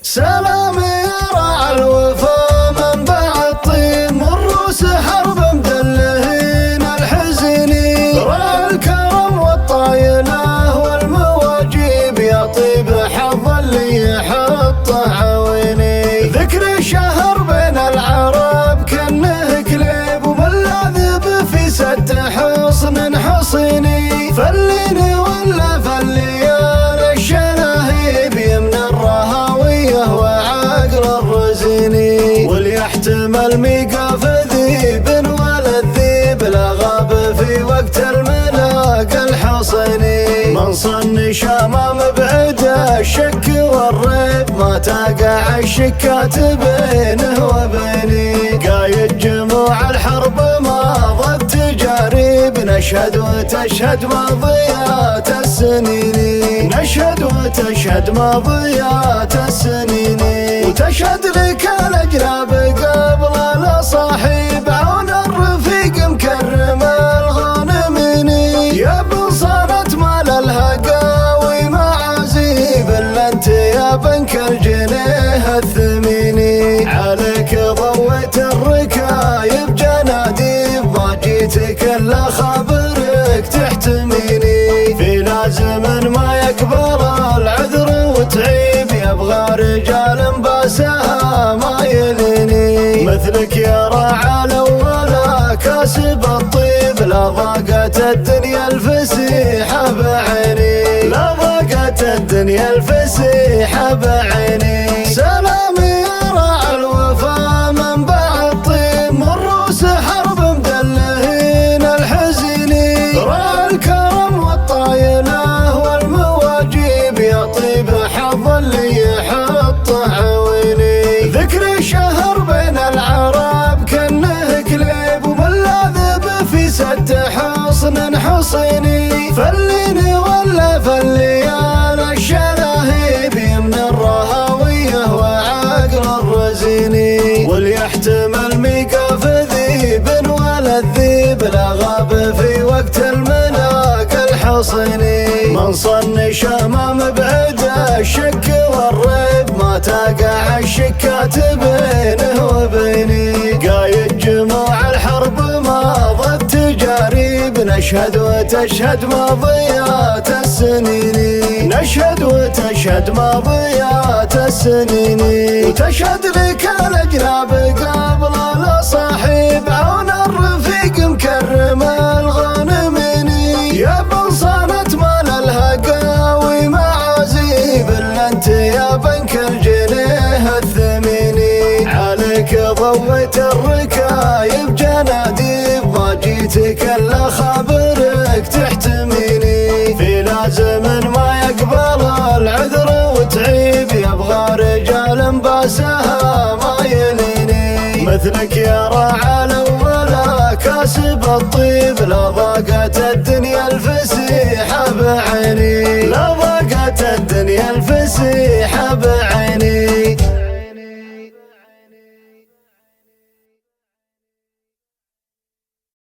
سلام يا راعى الوفا منبع الطيب مروس حرب مدلهين الحزني راعى الكرم والطايله والمواجيب يا طيب حظ اللي يحطه عويني ذكر الشهر بين العرب كانه كليب وملاذب في ست حصن حصيني فليني ولا فليان الشناهيب يمن الرهاويه وعقل الرزيني وليحتمل ميقاف ذيب ولا الذيب لا غاب في وقت الملاق الحصيني من صن شمام بعد الشك والريب ما تقع الشكات بينه وبيني قايد جموع الحرب ماضت تجارب نشهد وتشهد ماضيات السنين نشهد وتشهد ماضيات السنين وتشهد لك الاجناب قبل الاصاحب عون الرفيق مكرم الغانمين يا بن صارت مال الهقاوي معازيب الا انت يا بنك الجنيه الثميني عليك ضويت الركايب جناديب ما جيتك الا خابرك تحتميني في لازم ما يقبل العذر وتعيب يبغى رجال باسها ما يليني مثلك يا راعى الاولى كاسب الطيب لا ضاقت الدنيا الفسيحه بعيني لا ضاقت الدنيا الفسيحه بعيني سلام يا راعى الوفا منبع الطيب مروس حرب مدلهين الحزني راعى الكرم والطايله والمواجيب يا طيب حظ اللي يحطه عويني ذكر الشهر بين العرب كانه كليب وملاذب في ست حصن حصيني فليني ولا فليان الشناهيب يمن الرهاويه وعقل الرزيني وليحتمل ميقاف ذيب ولا الذيب لا غاب في وقت الملاك الحصيني من صن شمام بعد الشك والريب ما تقع الشكات بينه وبيني قايد جموع الحرب ماضت تجارب نشهد وتشهد ماضيات السنين نشهد وتشهد ماضيات السنين وتشهد لك الاجناب قبل الاصاحب عون الرفيق مكرم الغانمين يا بن صانت مال الهقاوي معازيب الا انت يا بنك الجنيه الثميني عليك ضويت الركايب جناديب ما جيتك الا خابرك تحتميني في لازم ما يقبل العذر وتعيب يبغى رجال باسها ما يليني مثلك يا راعى الاولى كاسب الطيب لا ضاقت الدنيا الفسيحه بعيني